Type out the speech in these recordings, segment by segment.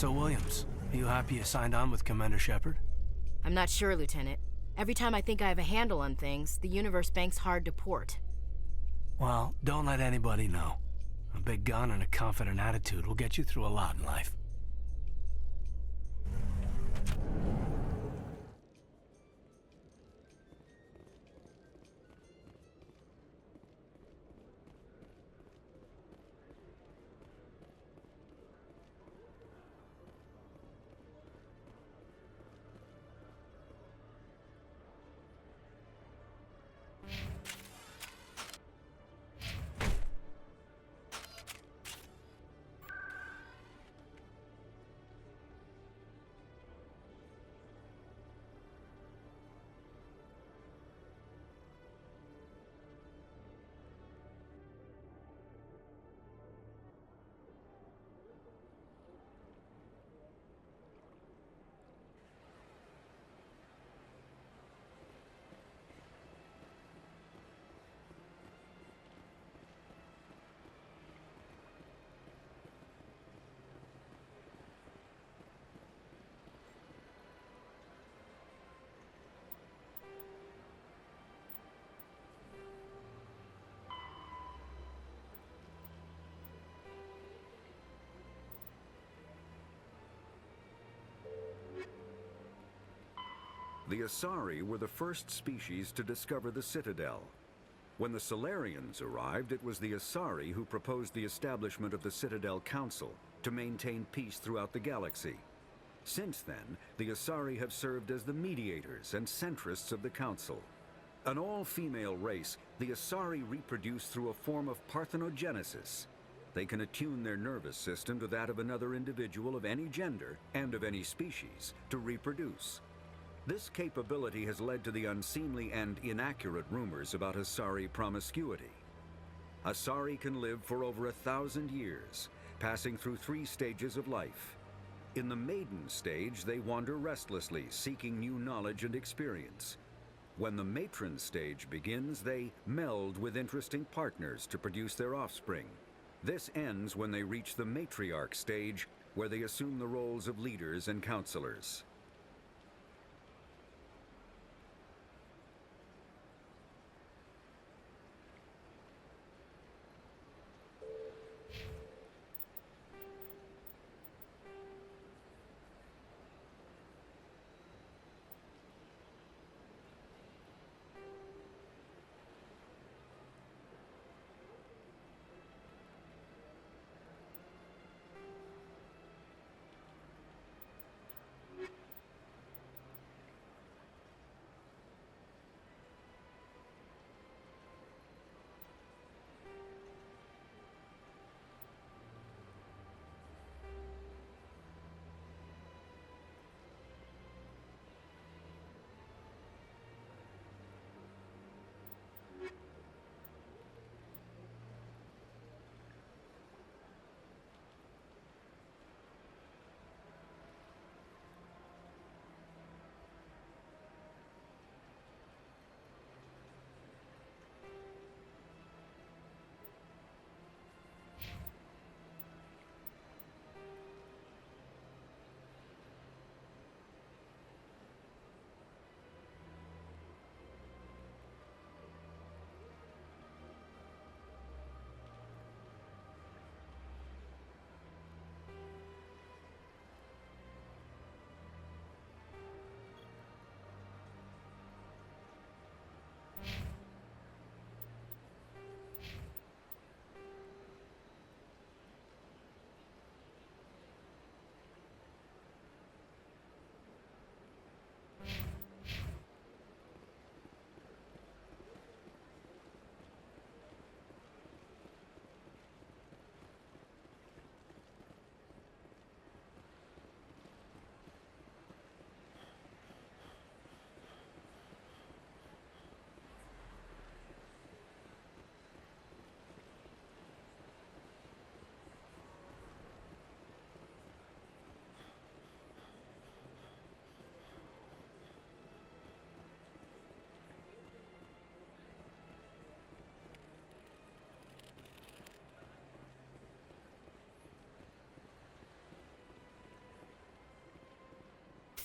So, Williams, are you happy you signed on with Commander Shepard? I'm not sure, Lieutenant. Every time I think I have a handle on things, the universe banks hard to port. Well, don't let anybody know. A big gun and a confident attitude will get you through a lot in life. The Asari were the first species to discover the Citadel. When the Solarians arrived, it was the Asari who proposed the establishment of the Citadel Council to maintain peace throughout the galaxy. Since then, the Asari have served as the mediators and centrists of the Council. An all-female race, the Asari reproduce through a form of parthenogenesis. They can attune their nervous system to that of another individual of any gender and of any species to reproduce. This capability has led to the unseemly and inaccurate rumors about Asari promiscuity. Asari can live for over 1,000 years, passing through 3 stages of life. In the maiden stage, they wander restlessly, seeking new knowledge and experience. When the matron stage begins, they meld with interesting partners to produce their offspring. This ends when they reach the matriarch stage, where they assume the roles of leaders and counselors.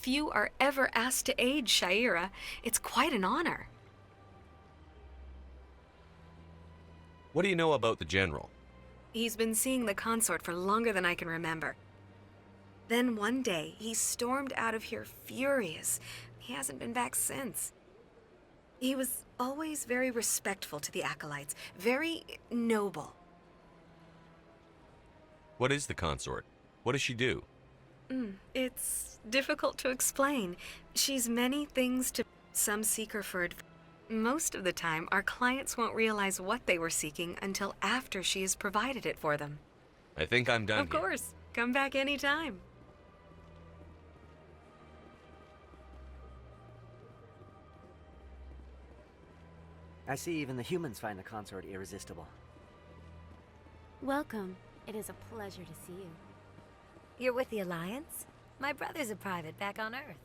you are ever asked to aid Shaira, it's quite an honor. What do you know about the General? He's been seeing the consort for longer than I can remember. Then one day, he stormed out of here furious. He hasn't been back since. He was always very respectful to the acolytes, very noble. What is the consort? What does she do? It's difficult to explain. She's many things to some seek her for advice. Most of the time, our clients won't realize what they were seeking until after she has provided it for them. I think I'm done Of here. course. Come back anytime. I see even the humans find the consort irresistible. Welcome. It is a pleasure to see you. You're with the Alliance? My brother's a private back on Earth.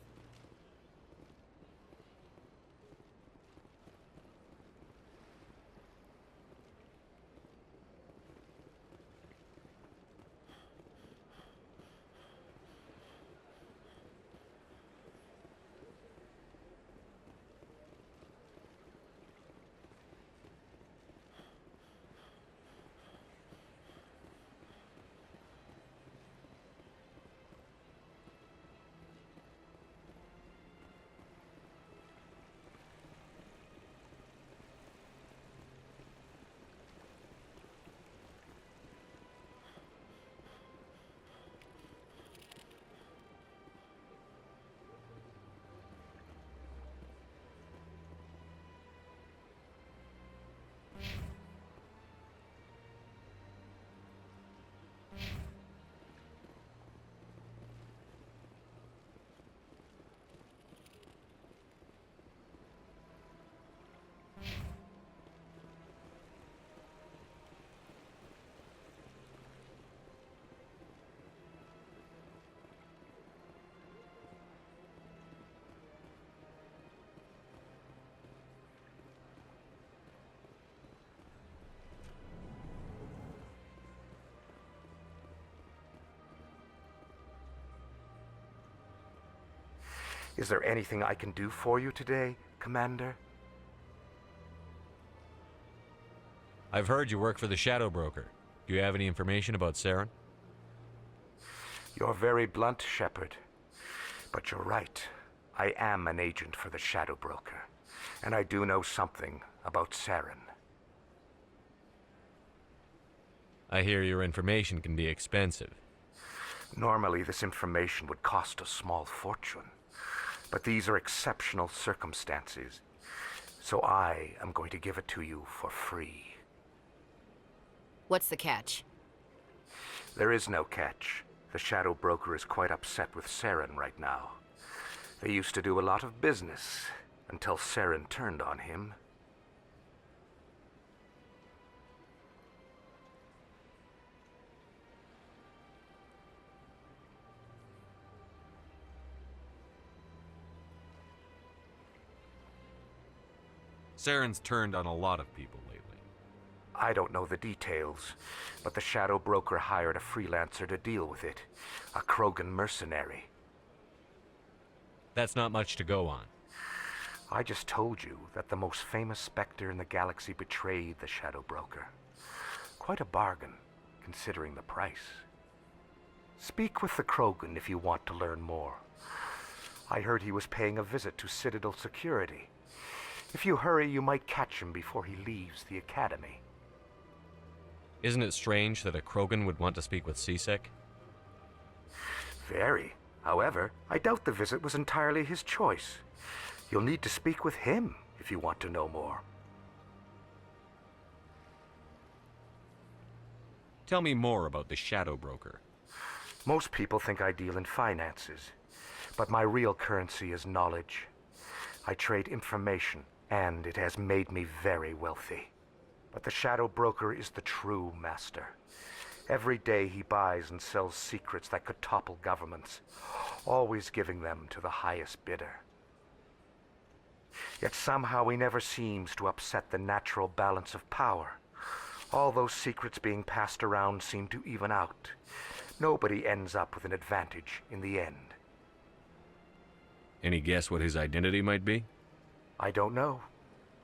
Is there anything I can do for you today, Commander? I've heard you work for the Shadow Broker. Do you have any information about Saren? You're very blunt, Shepard. But you're right. I am an agent for the Shadow Broker. And I do know something about Saren. I hear your information can be expensive. Normally, this information would cost a small fortune. But these are exceptional circumstances. So I am going to give it to you for free. What's the catch? There is no catch. The Shadow Broker is quite upset with Saren right now. They used to do a lot of business until Saren turned on him. Saren's turned on a lot of people lately. I don't know the details, but the Shadow Broker hired a freelancer to deal with it. A Krogan mercenary. That's not much to go on. I just told you that the most famous Spectre in the galaxy betrayed the Shadow Broker. Quite a bargain, considering the price. Speak with the Krogan if you want to learn more. I heard he was paying a visit to Citadel security. If you hurry, you might catch him before he leaves the Academy. Isn't it strange that a Krogan would want to speak with CSEC? Very. However, I doubt the visit was entirely his choice. You'll need to speak with him if you want to know more. Tell me more about the Shadow Broker. Most people think I deal in finances, but my real currency is knowledge. I trade information, and it has made me very wealthy. But the Shadow Broker is the true master. Every day he buys and sells secrets that could topple governments, always giving them to the highest bidder. Yet somehow he never seems to upset the natural balance of power. All those secrets being passed around seem to even out. Nobody ends up with an advantage in the end. Any guess what his identity might be? I don't know.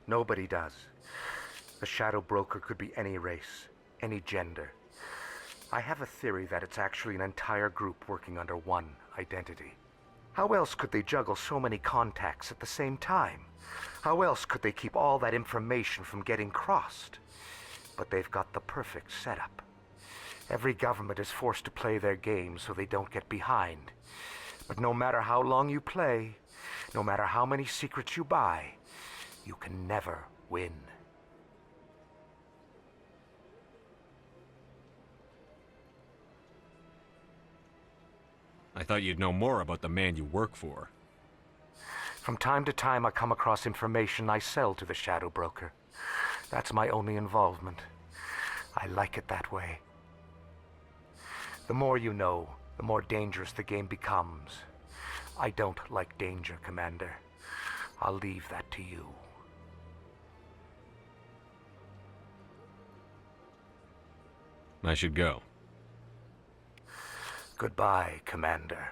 Nobody does. The Shadow Broker could be any race, any gender. I have a theory that it's actually an entire group working under one identity. How else could they juggle so many contacts at the same time? How else could they keep all that information from getting crossed? But they've got the perfect setup. Every government is forced to play their game so they don't get behind. But no matter how long you play, no matter how many secrets you buy, you can never win. I thought you'd know more about the man you work for. From time to time, I come across information I sell to the Shadow Broker. That's my only involvement. I like it that way. The more you know, the more dangerous the game becomes. I don't like danger, Commander. I'll leave that to you. I should go. Goodbye, Commander.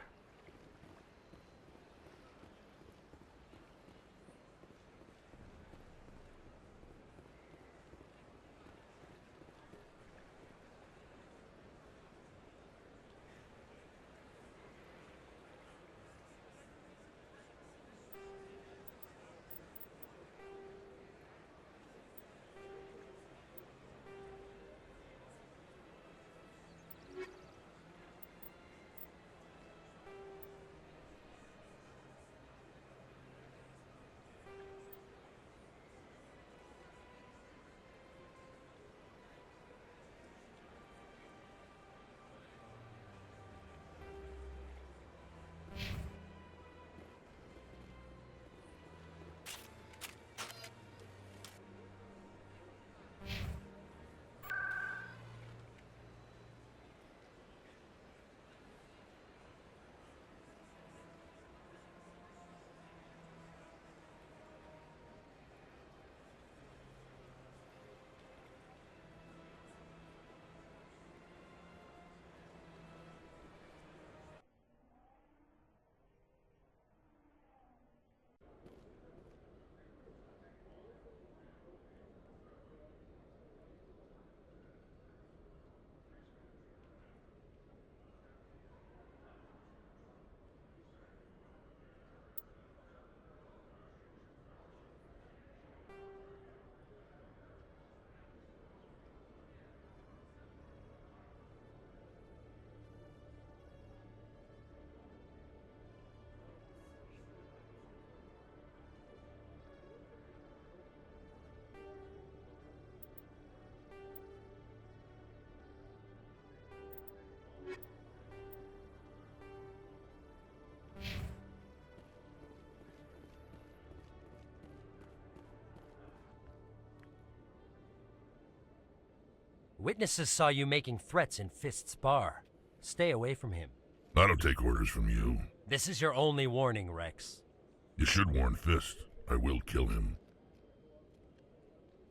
Witnesses saw you making threats in Fist's bar. Stay away from him. I don't take orders from you. This is your only warning, Rex. You should warn Fist. I will kill him.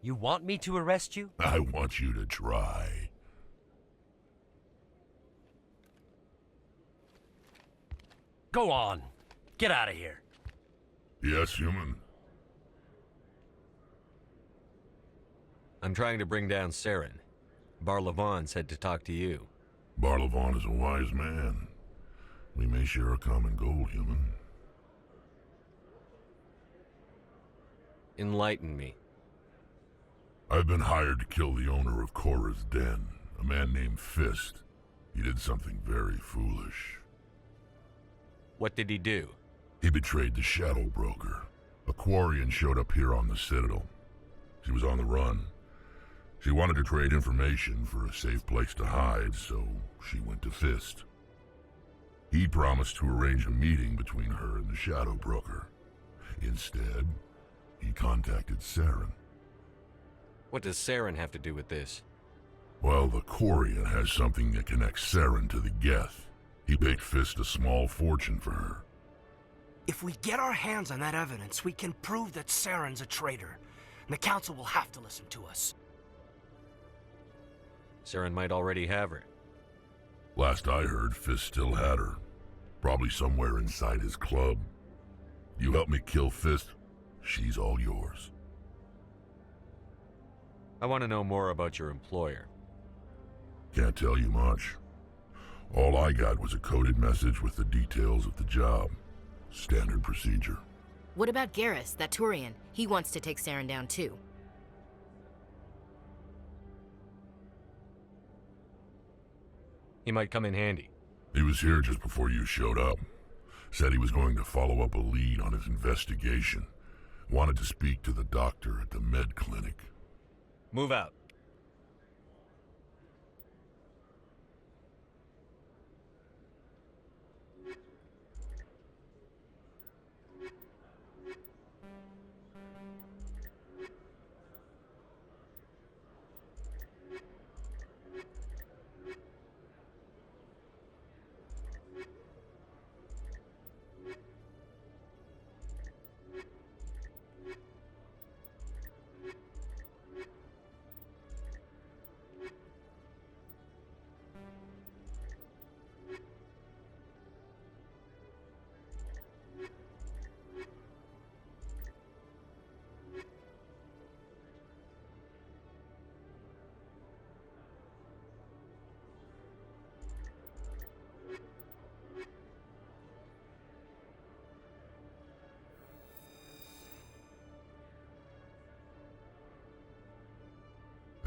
You want me to arrest you? I want you to try. Go on. Get out of here. Yes, human. I'm trying to bring down Saren. Barlavon said to talk to you. Barlavon is a wise man. We may share a common goal, human. Enlighten me. I've been hired to kill the owner of Cora's Den, a man named Fist. He did something very foolish. What did he do? He betrayed the Shadow Broker. A Quarian showed up here on the Citadel. She was on the run. She wanted to trade information for a safe place to hide, so she went to Fist. He promised to arrange a meeting between her and the Shadow Broker. Instead, he contacted Saren. What does Saren have to do with this? Well, the Quarian has something that connects Saren to the Geth. He paid Fist a small fortune for her. If we get our hands on that evidence, we can prove that Saren's a traitor. And the Council will have to listen to us. Saren might already have her. Last I heard, Fist still had her. Probably somewhere inside his club. You help me kill Fist, she's all yours. I want to know more about your employer. Can't tell you much. All I got was a coded message with the details of the job. Standard procedure. What about Garrus, that Turian? He wants to take Saren down too. He might come in handy. He was here just before you showed up. Said he was going to follow up a lead on his investigation. Wanted to speak to the doctor at the med clinic. Move out.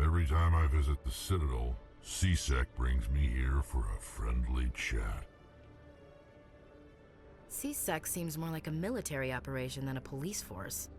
Every time I visit the Citadel, CSEC brings me here for a friendly chat. CSEC seems more like a military operation than a police force.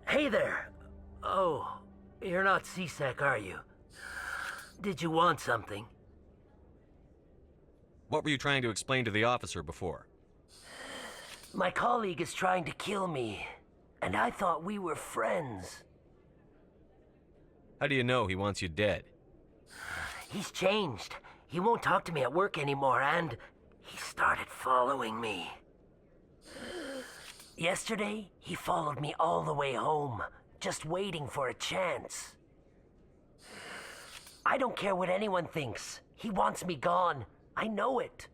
Hey there! Oh, you're not CSEC, are you? Did you want something? What were you trying to explain to the officer before? My colleague is trying to kill me, and I thought we were friends. How do you know he wants you dead? He's changed. He won't talk to me at work anymore, and he started following me. Yesterday, he followed me all the way home, just waiting for a chance. I don't care what anyone thinks. He wants me gone. I know it.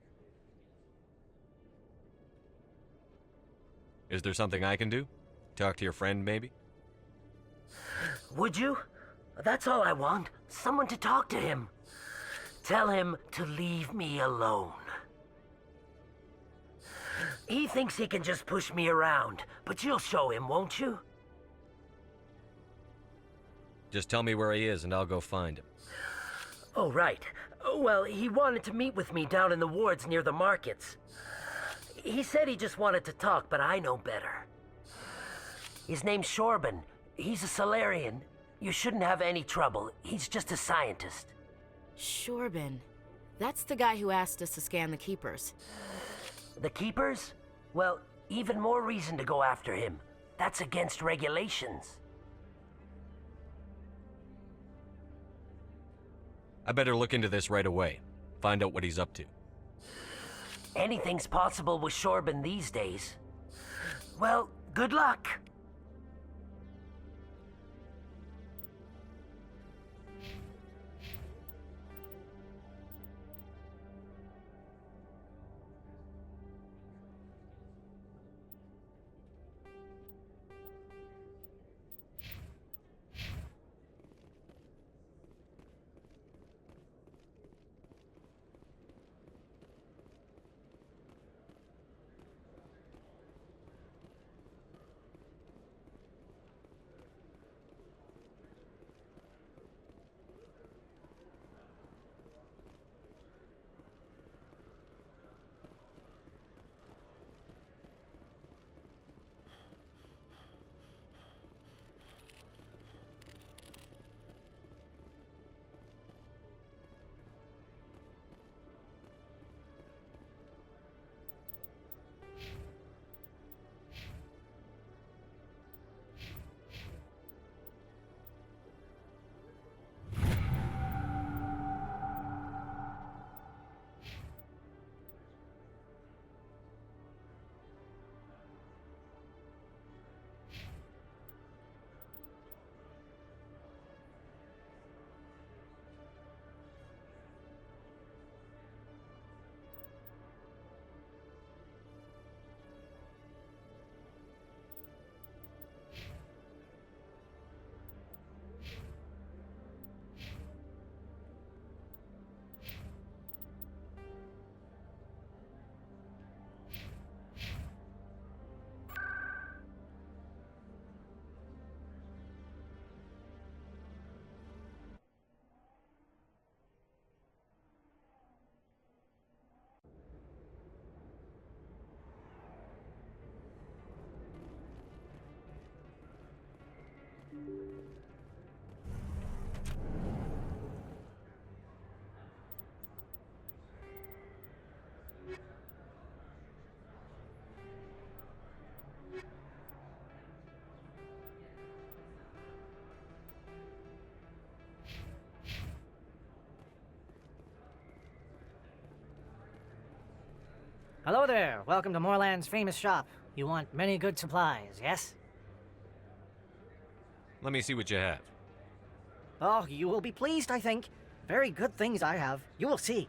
Is there something I can do? Talk to your friend, maybe? Would you? That's all I want. Someone to talk to him. Tell him to leave me alone. He thinks he can just push me around, but you'll show him, won't you? Just tell me where he is and I'll go find him. Oh, right. Well, he wanted to meet with me down in the wards near the markets. He said he just wanted to talk, but I know better. His name's Shorban. He's a Solarian. You shouldn't have any trouble. He's just a scientist. Shorban. That's the guy who asked us to scan the Keepers. The Keepers? Well, even more reason to go after him. That's against regulations. I better look into this right away. Find out what he's up to. Anything's possible with Shorban these days. Well, good luck. Hello there. Welcome to Moorland's famous shop. You want many good supplies, yes? Let me see what you have. Oh, you will be pleased, I think. Very good things I have. You will see.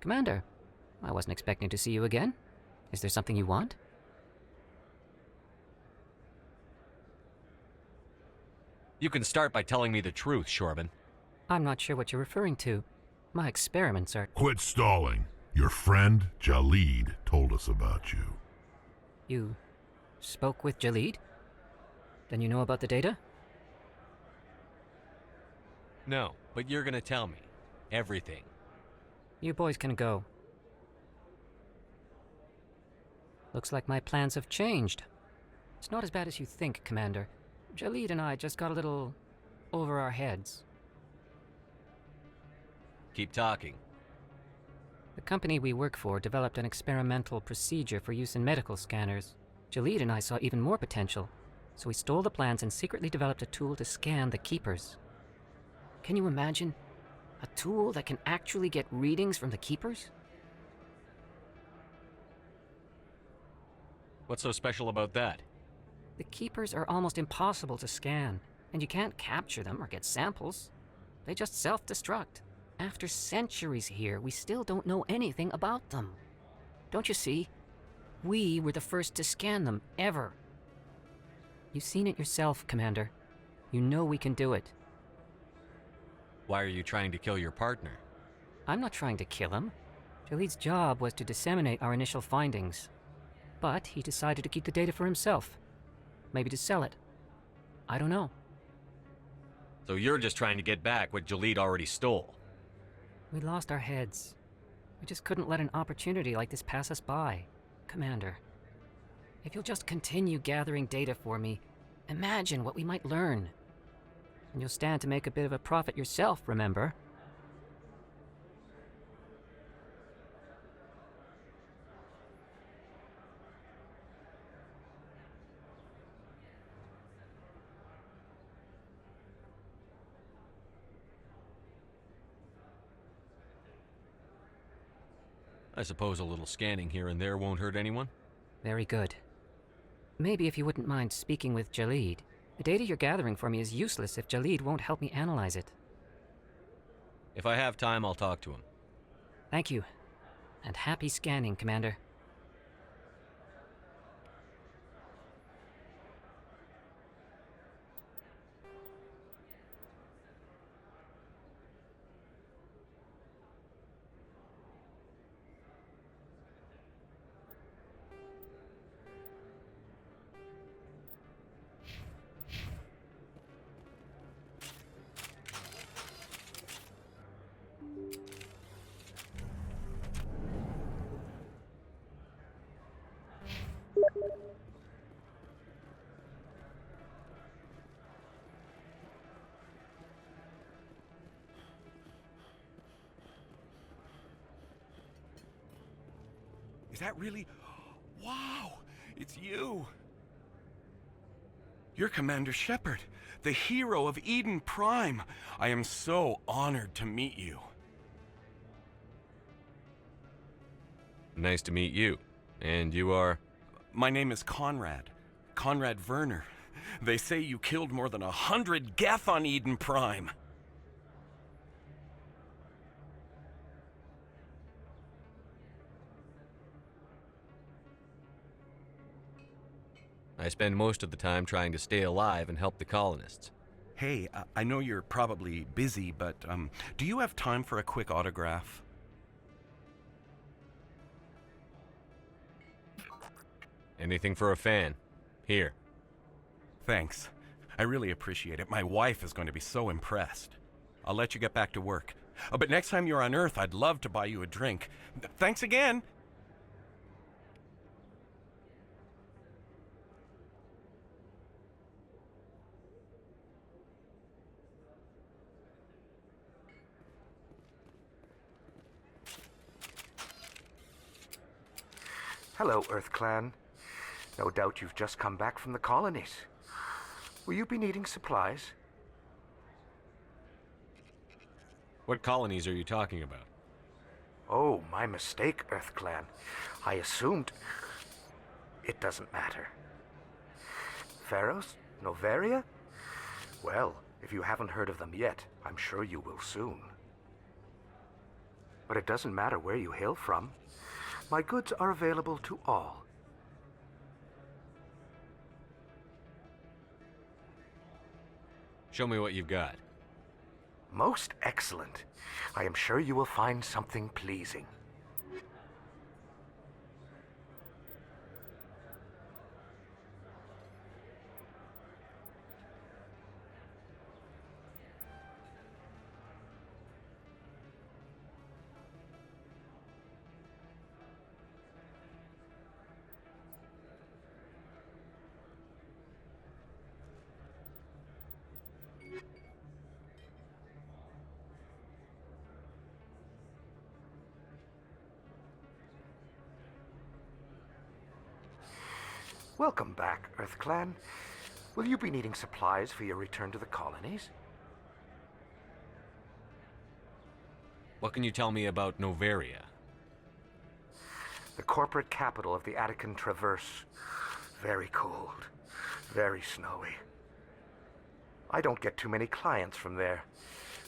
Commander, I wasn't expecting to see you again. Is there something you want? You can start by telling me the truth, Shorban. I'm not sure what you're referring to. My experiments are... Quit stalling. Your friend, Jalid, told us about you. You spoke with Jalid? Then you know about the data? No, but you're gonna tell me. Everything. You boys can go. Looks like my plans have changed. It's not as bad as you think, Commander. Jalid and I just got a little over our heads. Keep talking. The company we work for developed an experimental procedure for use in medical scanners. Jalid and I saw even more potential, so we stole the plans and secretly developed a tool to scan the keepers. Can you imagine? A tool that can actually get readings from the keepers? What's so special about that? The keepers are almost impossible to scan, and you can't capture them or get samples. They just self-destruct. After centuries here, we still don't know anything about them. Don't you see? We were the first to scan them, ever. You've seen it yourself, Commander. You know we can do it. Why are you trying to kill your partner? I'm not trying to kill him. Jalid's job was to disseminate our initial findings. But he decided to keep the data for himself. Maybe to sell it. I don't know. So you're just trying to get back what Jalid already stole? We lost our heads. We just couldn't let an opportunity like this pass us by. Commander, if you'll just continue gathering data for me, imagine what we might learn. And you'll stand to make a bit of a profit yourself, remember? I suppose a little scanning here and there won't hurt anyone? Very good. Maybe if you wouldn't mind speaking with Jalid. The data you're gathering for me is useless if Jalid won't help me analyze it. If I have time, I'll talk to him. Thank you. And happy scanning, Commander. Is that really... Wow! It's you! You're Commander Shepard, the hero of Eden Prime. I am so honored to meet you. Nice to meet you. And you are? My name is Conrad. Conrad Werner. They say you killed more than 100 Geth on Eden Prime. I spend most of the time trying to stay alive and help the colonists. Hey, I know you're probably busy, but do you have time for a quick autograph? Anything for a fan. Here. Thanks. I really appreciate it. My wife is going to be so impressed. I'll let you get back to work. But next time you're on Earth, I'd love to buy you a drink. Thanks again! Hello, Earth Clan. No doubt you've just come back from the colonies. Will you be needing supplies? What colonies are you talking about? Oh, my mistake, Earth Clan. I assumed... It doesn't matter. Pharos? Novaria? Well, if you haven't heard of them yet, I'm sure you will soon. But it doesn't matter where you hail from. My goods are available to all. Show me what you've got. Most excellent. I am sure you will find something pleasing. Welcome back, Earth Clan. Will you be needing supplies for your return to the colonies? What can you tell me about Noveria? The corporate capital of the Attican Traverse. Very cold. Very snowy. I don't get too many clients from there.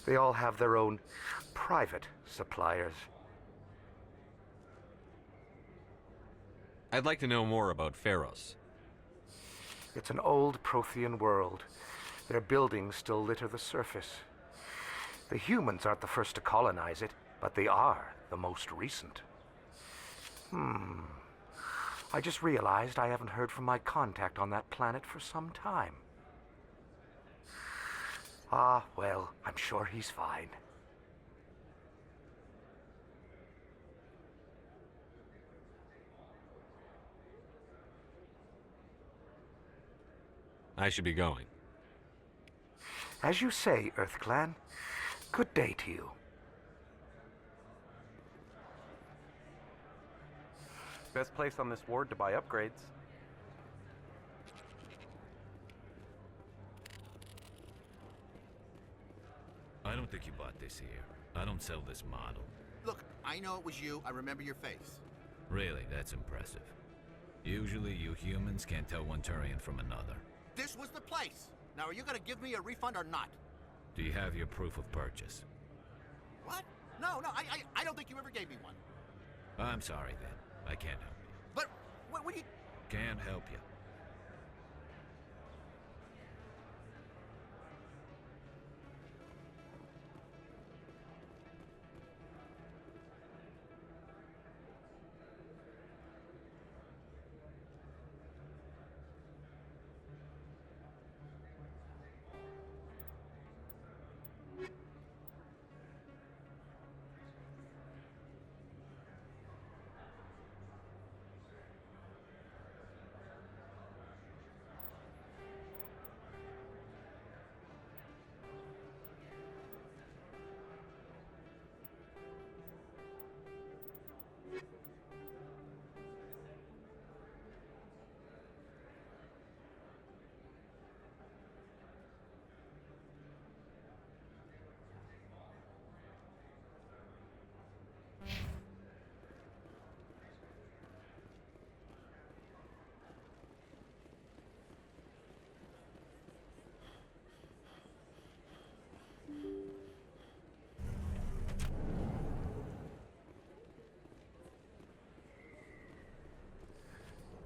They all have their own private suppliers. I'd like to know more about Pharos. It's an old Prothean world. Their buildings still litter the surface. The humans aren't the first to colonize it, but they are the most recent. I just realized I haven't heard from my contact on that planet for some time. Ah, well, I'm sure he's fine. I should be going. As you say, Earth Clan. Good day to you. Best place on this ward to buy upgrades. I don't think you bought this here. I don't sell this model. Look, I know it was you. I remember your face. Really, that's impressive. Usually you humans can't tell one Turian from another. This was the place. Now, are you gonna give me a refund or not? Do you have your proof of purchase? What? No, I don't think you ever gave me one. I'm sorry then. I can't help you. But, what do you... Can't help you.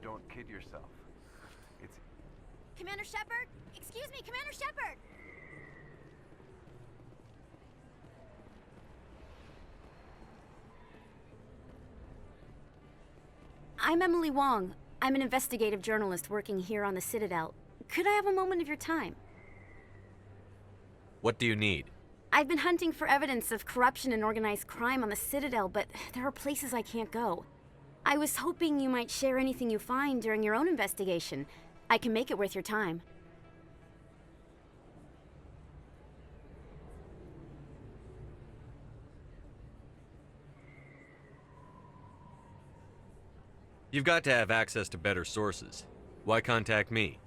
Don't kid yourself. It's... Commander Shepard? Excuse me, Commander Shepard! I'm Emily Wong. I'm an investigative journalist working here on the Citadel. Could I have a moment of your time? What do you need? I've been hunting for evidence of corruption and organized crime on the Citadel, but there are places I can't go. I was hoping you might share anything you find during your own investigation. I can make it worth your time. You've got to have access to better sources. Why contact me?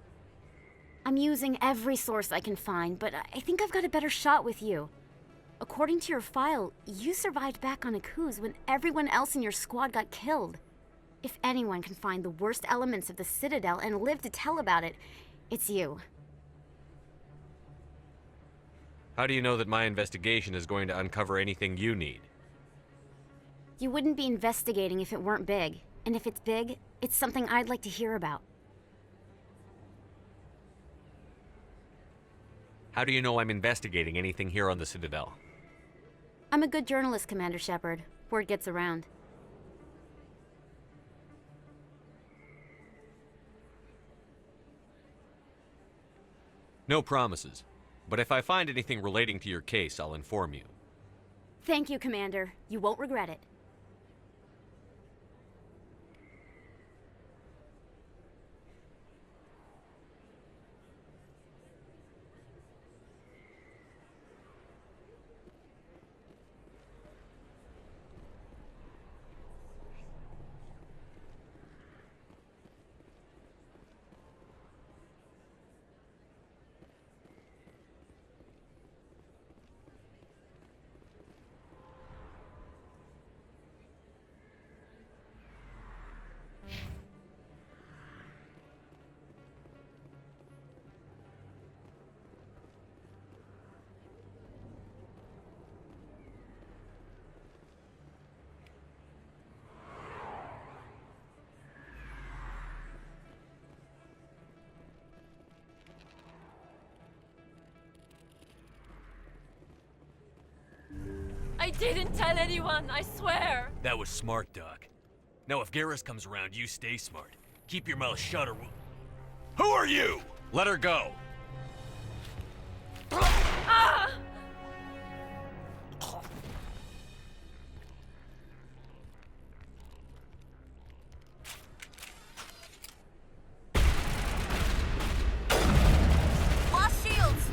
I'm using every source I can find, but I think I've got a better shot with you. According to your file, you survived back on Akuz when everyone else in your squad got killed. If anyone can find the worst elements of the Citadel and live to tell about it, it's you. How do you know that my investigation is going to uncover anything you need? You wouldn't be investigating if it weren't big. And if it's big, it's something I'd like to hear about. How do you know I'm investigating anything here on the Citadel? I'm a good journalist, Commander Shepard. Word gets around. No promises, but if I find anything relating to your case, I'll inform you. Thank you, Commander. You won't regret it. I didn't tell anyone, I swear. That was smart, Doc. Now if Garrus comes around, you stay smart. Keep your mouth shut or we'll... Who are you? Let her go. Ah! Lost shields!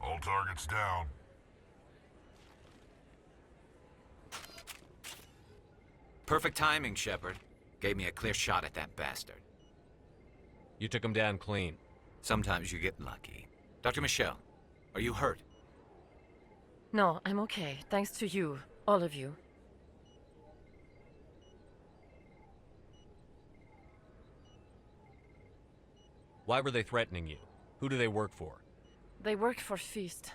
All targets down. Perfect timing, Shepard. Gave me a clear shot at that bastard. You took him down clean. Sometimes you get lucky. Dr. Michelle, are you hurt? No, I'm okay. Thanks to you. All of you. Why were they threatening you? Who do they work for? They work for Feast.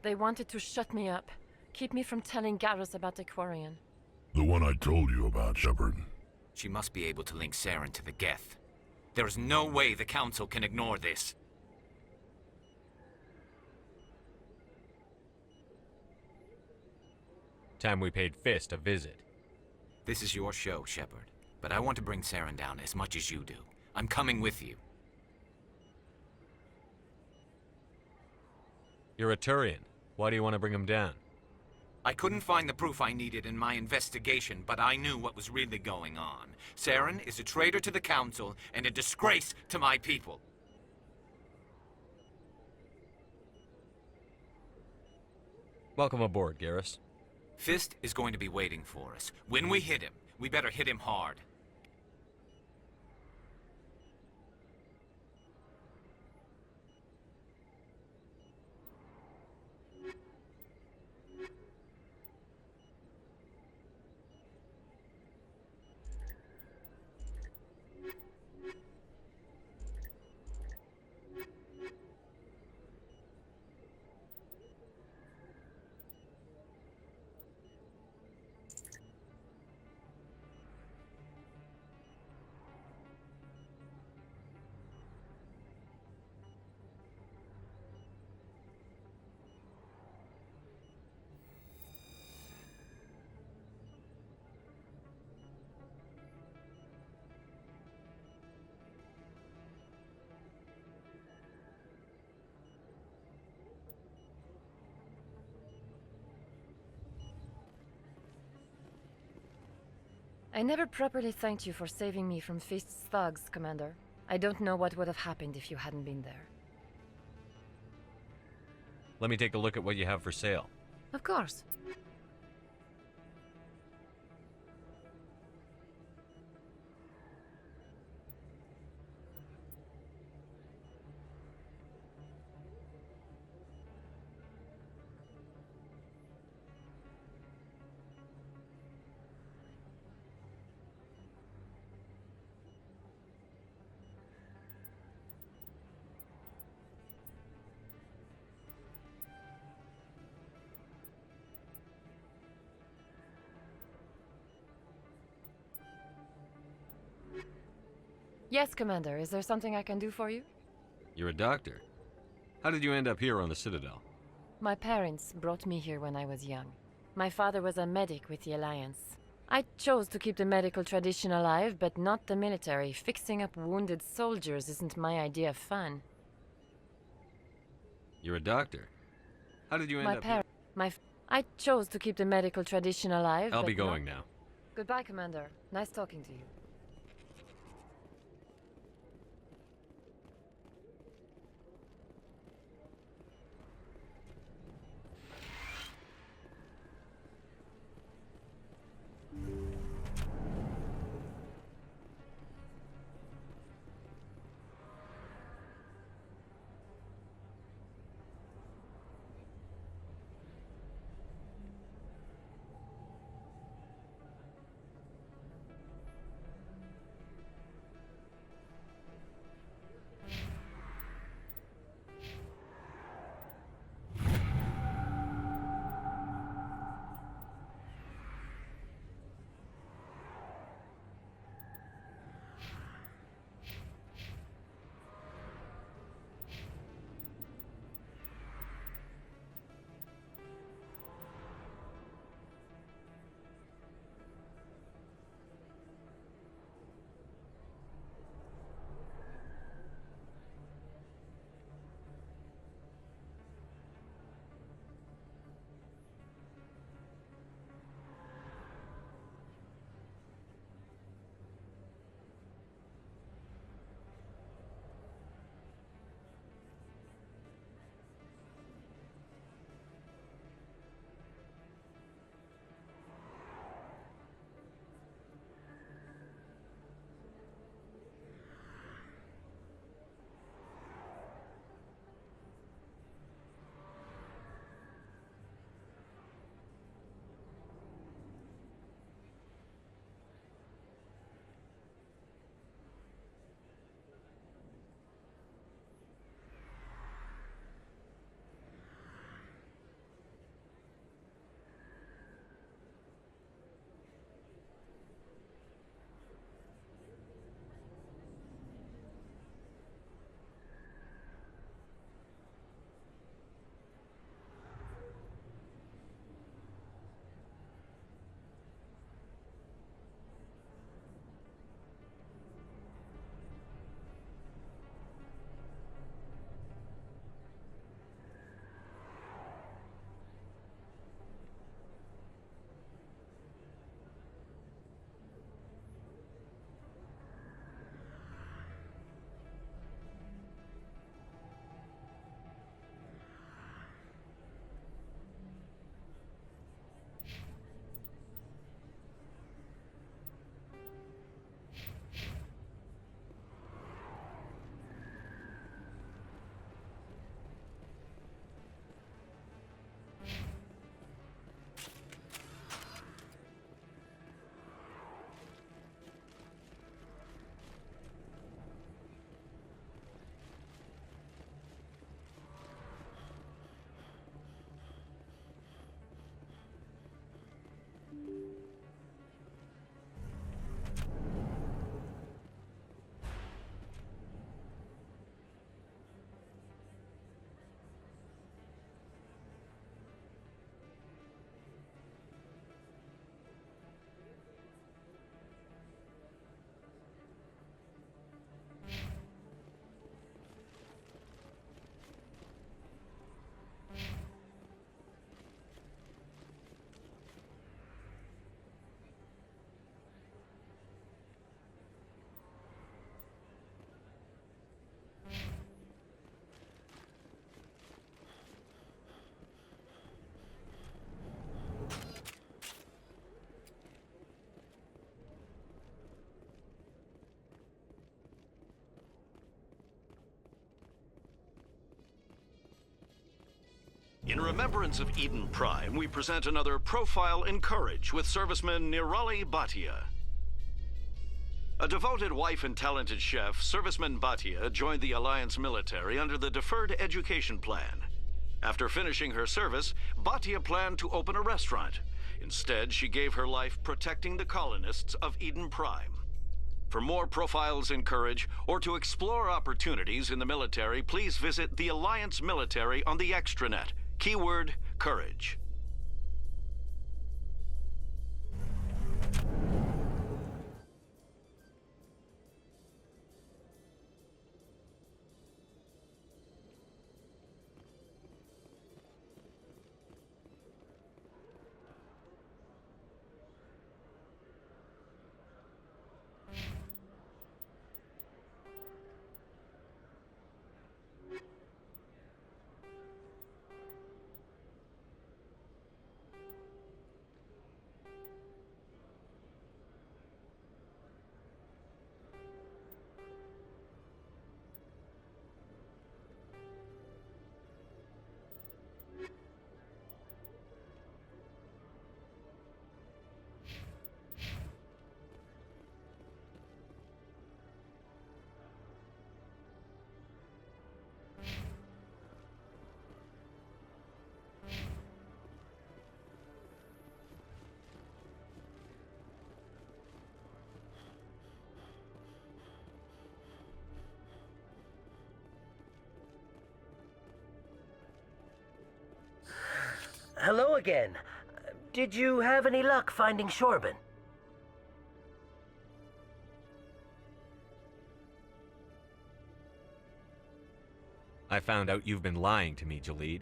They wanted to shut me up. Keep me from telling Garrus about the Quarian. The one I told you about, Shepard. She must be able to link Saren to the Geth. There is no way the Council can ignore this. Time we paid Fist a visit. This is your show, Shepard. But I want to bring Saren down as much as you do. I'm coming with you. You're a Turian. Why do you want to bring him down? I couldn't find the proof I needed in my investigation, but I knew what was really going on. Saren is a traitor to the Council and a disgrace to my people. Welcome aboard, Garrus. Fist is going to be waiting for us. When we hit him, we better hit him hard. I never properly thanked you for saving me from Feast's thugs, Commander. I don't know what would have happened if you hadn't been there. Let me take a look at what you have for sale. Of course. Yes, Commander. Is there something I can do for you? You're a doctor. How did you end up here on the Citadel? My parents brought me here when I was young. My father was a medic with the Alliance. I chose to keep the medical tradition alive, but not the military. Fixing up wounded soldiers isn't my idea of fun. You're a doctor. How did you end up here? I chose to keep the medical tradition alive. I'll be going now. Goodbye, Commander. Nice talking to you. In remembrance of Eden Prime, we present another Profile in Courage with serviceman Nirali Bhatia. A devoted wife and talented chef, Serviceman Bhatia joined the Alliance military under the Deferred Education Plan. After finishing her service, Bhatia planned to open a restaurant. Instead, she gave her life protecting the colonists of Eden Prime. For more Profiles in Courage, or to explore opportunities in the military, please visit the Alliance Military on the extranet. Keyword, courage. Hello again. Did you have any luck finding Shorben? I found out you've been lying to me, Jalid.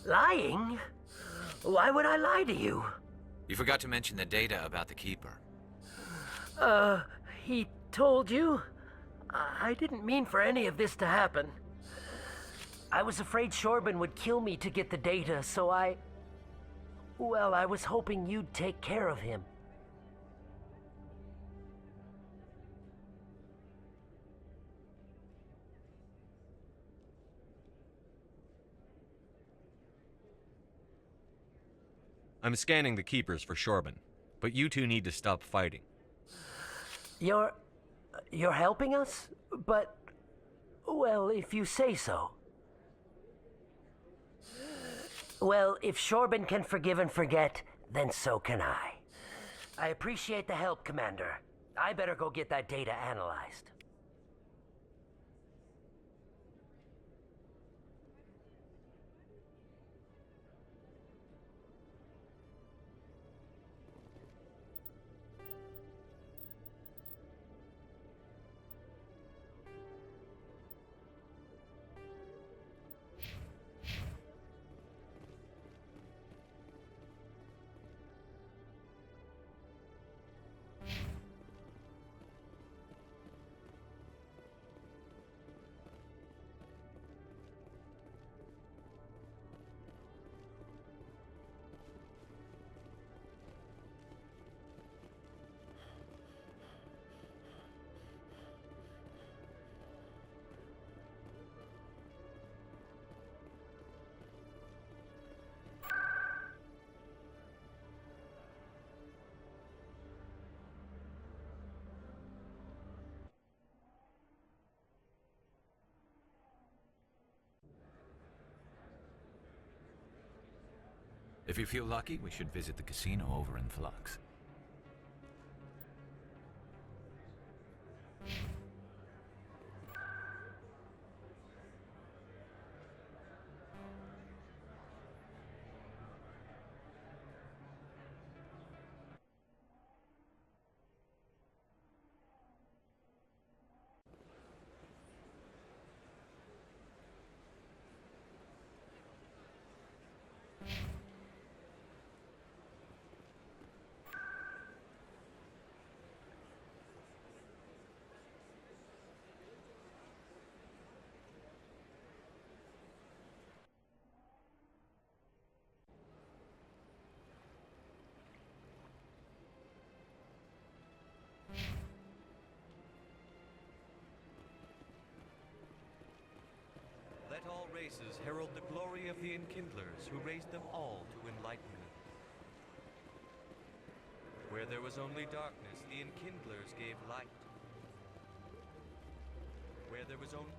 Lying? Why would I lie to you? You forgot to mention the data about the Keeper. He told you? I didn't mean for any of this to happen. I was afraid Shorben would kill me to get the data, so well, I was hoping you'd take care of him. I'm scanning the Keepers for Shorben, but you two need to stop fighting. You're helping us? But, well, if you say so. Well, if Shorben can forgive and forget, then so can I. I appreciate the help, Commander. I better go get that data analyzed. If you feel lucky, we should visit the casino over in Flux. races herald the glory of the enkindlers who raised them all to enlightenment. Where there was only darkness, the enkindlers gave light. Where there was only...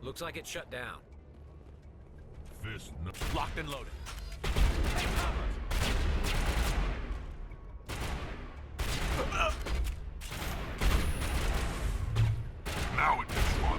Looks like it's shut down. Fist locked and loaded. Now it gets fun.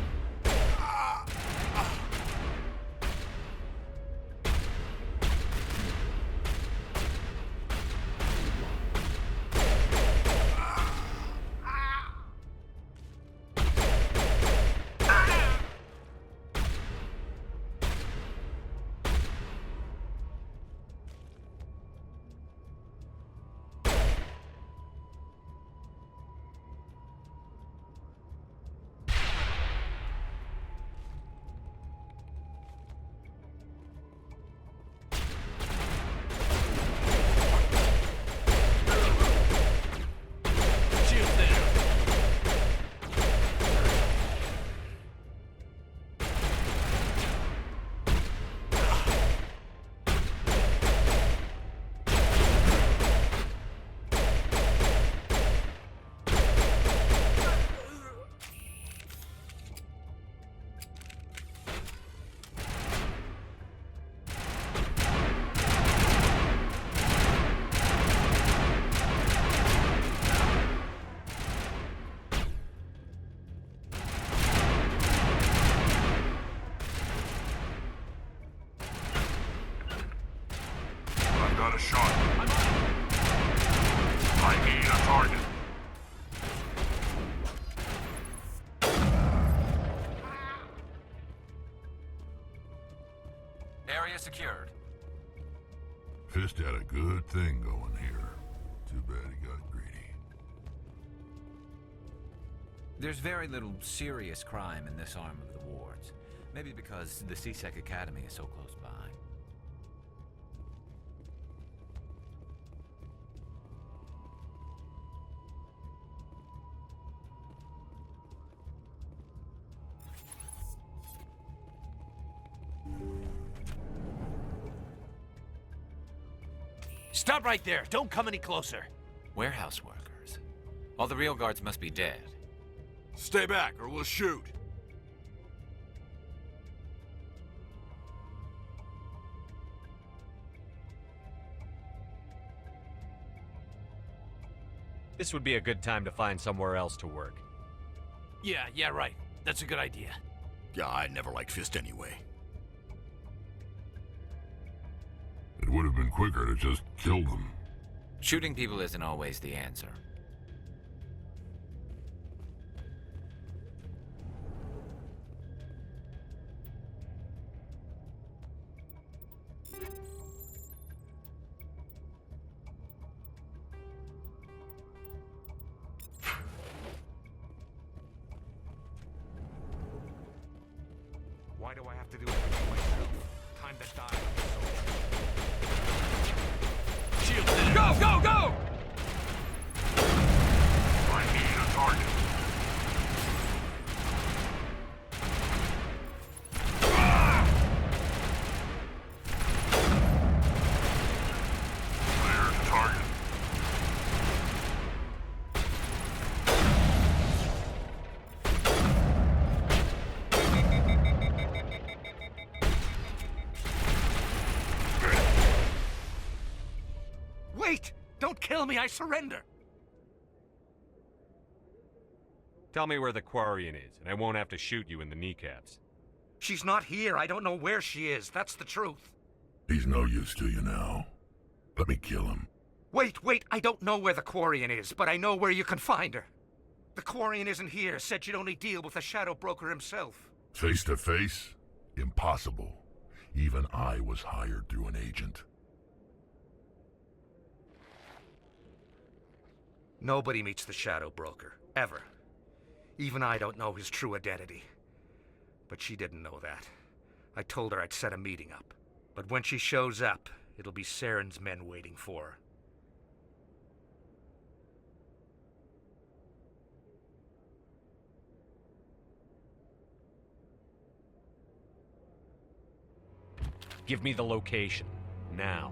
secured. Fist had a good thing going here. Too bad he got greedy. There's very little serious crime in this arm of the wards. Maybe because the CSEC Academy is so close by. Stop right there. Don't come any closer. Warehouse workers. All the real guards must be dead. Stay back or we'll shoot. This would be a good time to find somewhere else to work. Yeah, right. That's a good idea. Yeah, I never liked Fist anyway. It would have been quicker to just kill them. Shooting people isn't always the answer. Why do I have to do everything myself? Time to die. Shield. Go, go, go! I need a target. There's a target. Wait! Don't kill me, I surrender! Tell me where the Quarian is, and I won't have to shoot you in the kneecaps. She's not here. I don't know where she is. That's the truth. He's no use to you now. Let me kill him. Wait, I don't know where the Quarian is, but I know where you can find her. The Quarian isn't here. Said you'd only deal with the Shadow Broker himself. Face to face? Impossible. Even I was hired through an agent. Nobody meets the Shadow Broker, ever. Even I don't know his true identity. But she didn't know that. I told her I'd set a meeting up. But when she shows up, it'll be Saren's men waiting for her. Give me the location. Now.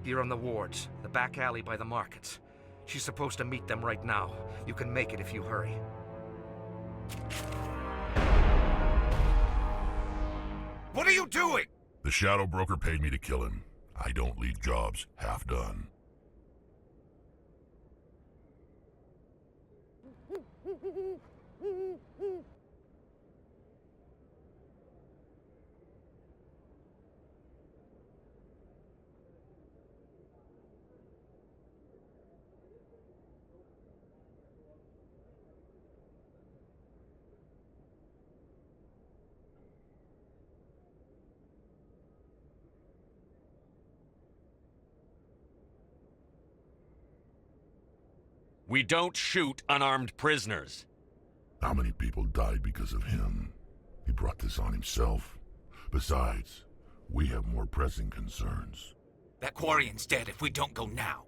Here on the wards, the back alley by the markets. She's supposed to meet them right now. You can make it if you hurry. What are you doing? The Shadow Broker paid me to kill him. I don't leave jobs half done. We don't shoot unarmed prisoners. How many people died because of him? He brought this on himself. Besides, we have more pressing concerns. That Quarian's dead if we don't go now.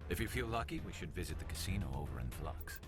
If you feel lucky, we should visit the casino over in Flux.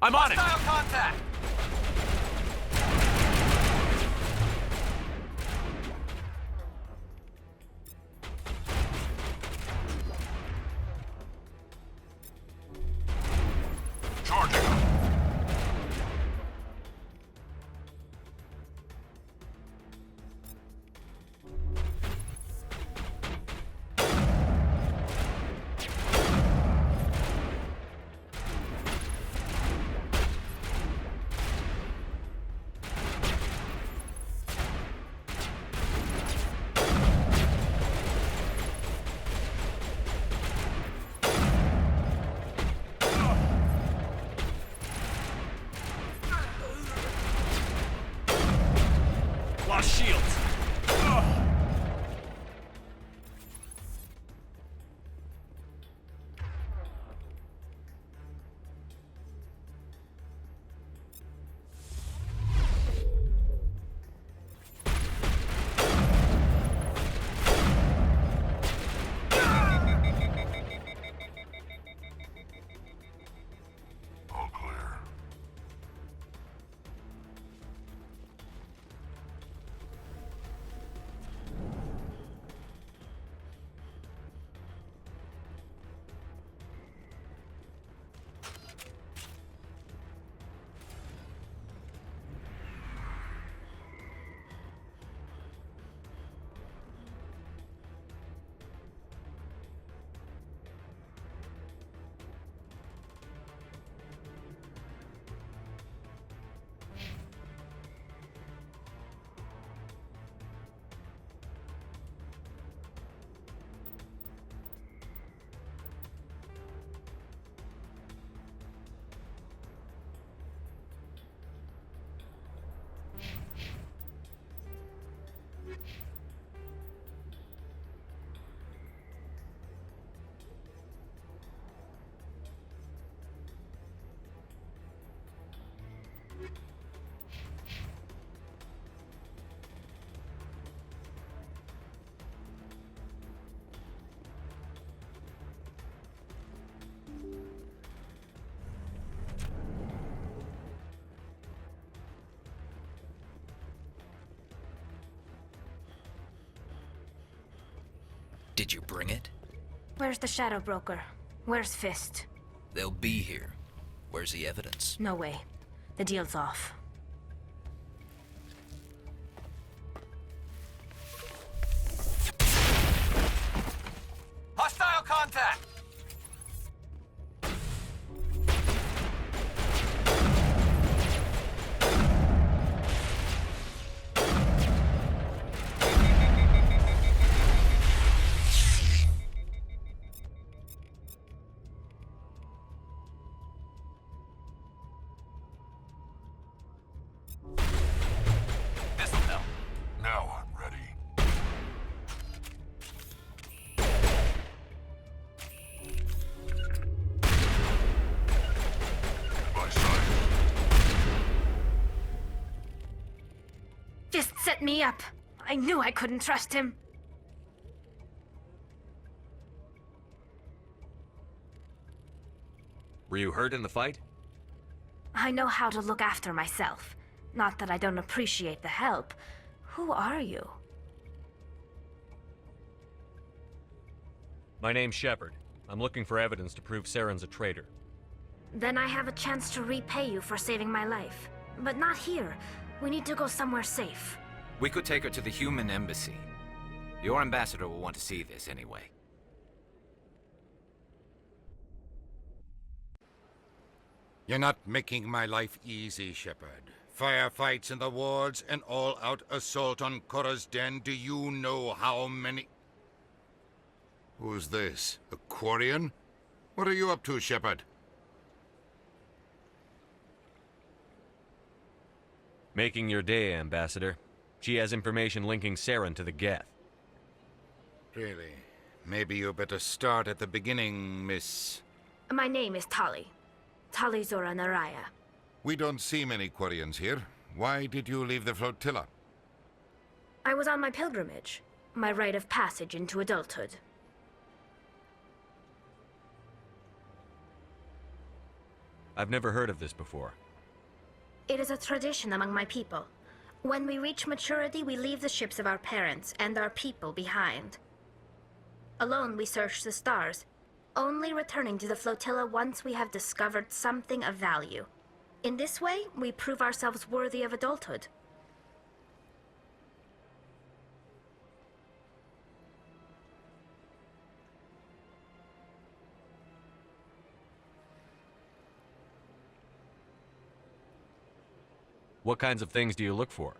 I'm on it! Hostile contact! Charging up. Lost shields. All clear. Did you bring it? Where's the Shadow Broker? Where's Fist? They'll be here. Where's the evidence? No way. The deal's off. Hostile contact! Now I'm ready. By sight. Fist set me up. I knew I couldn't trust him. Were you hurt in the fight? I know how to look after myself. Not that I don't appreciate the help. Who are you? My name's Shepard. I'm looking for evidence to prove Saren's a traitor. Then I have a chance to repay you for saving my life. But not here. We need to go somewhere safe. We could take her to the human embassy. Your ambassador will want to see this anyway. You're not making my life easy, Shepard. Firefights in the wards, an all-out assault on Korra's den. Do you know how many... Who's this? A Quarian? What are you up to, Shepard? Making your day, Ambassador. She has information linking Saren to the Geth. Really? Maybe you better start at the beginning, Miss... My name is Tali. Tali Zora Naraya. We don't see many Quarians here. Why did you leave the flotilla? I was on my pilgrimage. My rite of passage into adulthood. I've never heard of this before. It is a tradition among my people. When we reach maturity, we leave the ships of our parents and our people behind. Alone, we search the stars, only returning to the flotilla once we have discovered something of value. In this way, we prove ourselves worthy of adulthood. What kinds of things do you look for?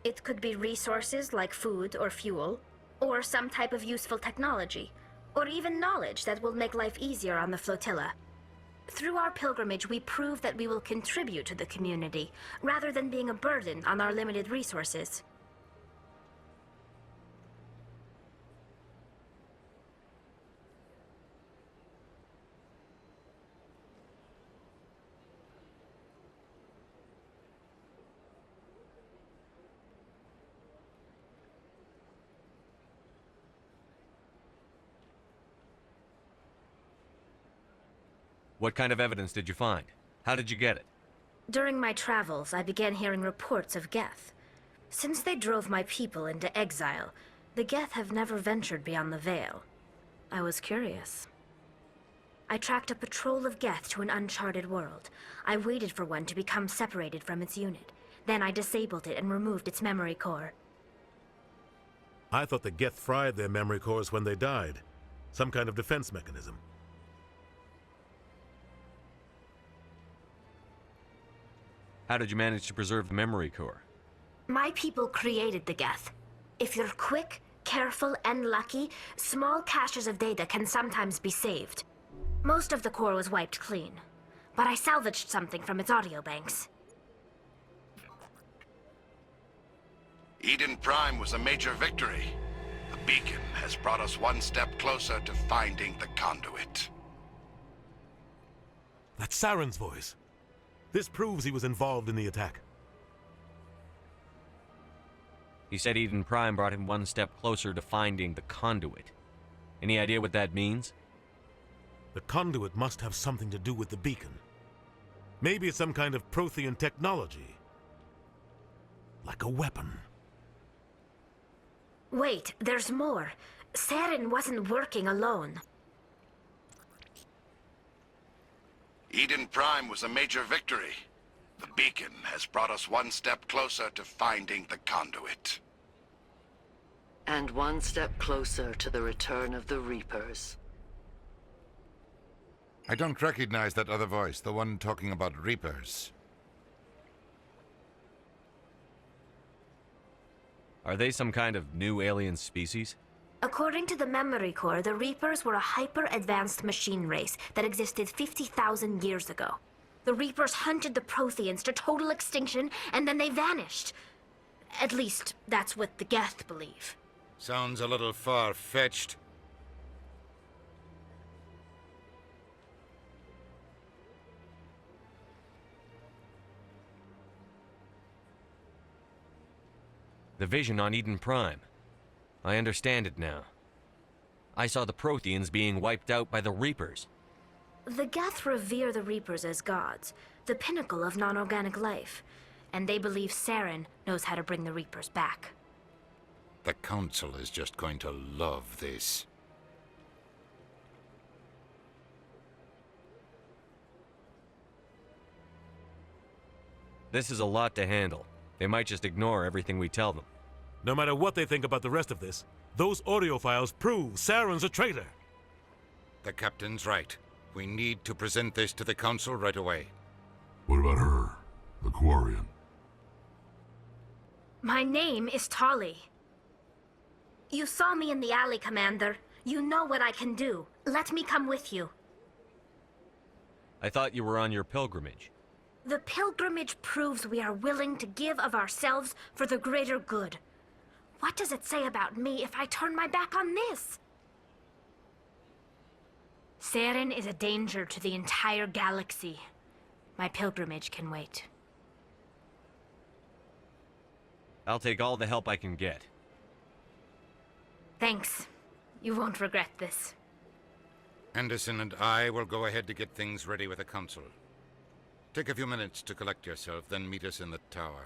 It could be resources like food or fuel, or some type of useful technology, or even knowledge that will make life easier on the flotilla. Through our pilgrimage, we prove that we will contribute to the community, rather than being a burden on our limited resources. What kind of evidence did you find? How did you get it? During my travels, I began hearing reports of Geth. Since they drove my people into exile, the Geth have never ventured beyond the Veil. I was curious. I tracked a patrol of Geth to an uncharted world. I waited for one to become separated from its unit. Then I disabled it and removed its memory core. I thought the Geth fried their memory cores when they died. Some kind of defense mechanism. How did you manage to preserve the memory core? My people created the Geth. If you're quick, careful, and lucky, small caches of data can sometimes be saved. Most of the core was wiped clean, but I salvaged something from its audio banks. Eden Prime was a major victory. The beacon has brought us one step closer to finding the conduit. That's Saren's voice. This proves he was involved in the attack. He said Eden Prime brought him one step closer to finding the conduit. Any idea what that means? The conduit must have something to do with the beacon. Maybe it's some kind of Prothean technology. Like a weapon. Wait, there's more. Saren wasn't working alone. Eden Prime was a major victory. The beacon has brought us one step closer to finding the conduit. And one step closer to the return of the Reapers. I don't recognize that other voice, the one talking about Reapers. Are they some kind of new alien species? According to the memory core, the Reapers were a hyper-advanced machine race that existed 50,000 years ago. The Reapers hunted the Protheans to total extinction, and then they vanished. At least, that's what the Geth believe. Sounds a little far-fetched. The vision on Eden Prime. I understand it now. I saw the Protheans being wiped out by the Reapers. The Geth revere the Reapers as gods, the pinnacle of non-organic life, and they believe Saren knows how to bring the Reapers back. The Council is just going to love this. This is a lot to handle. They might just ignore everything we tell them. No matter what they think about the rest of this, those audio files prove Saren's a traitor. The captain's right. We need to present this to the Council right away. What about her, the Quarian? My name is Tali. You saw me in the alley, Commander. You know what I can do. Let me come with you. I thought you were on your pilgrimage. The pilgrimage proves we are willing to give of ourselves for the greater good. What does it say about me if I turn my back on this? Saren is a danger to the entire galaxy. My pilgrimage can wait. I'll take all the help I can get. Thanks. You won't regret this. Anderson and I will go ahead to get things ready with the Council. Take a few minutes to collect yourself, then meet us in the tower.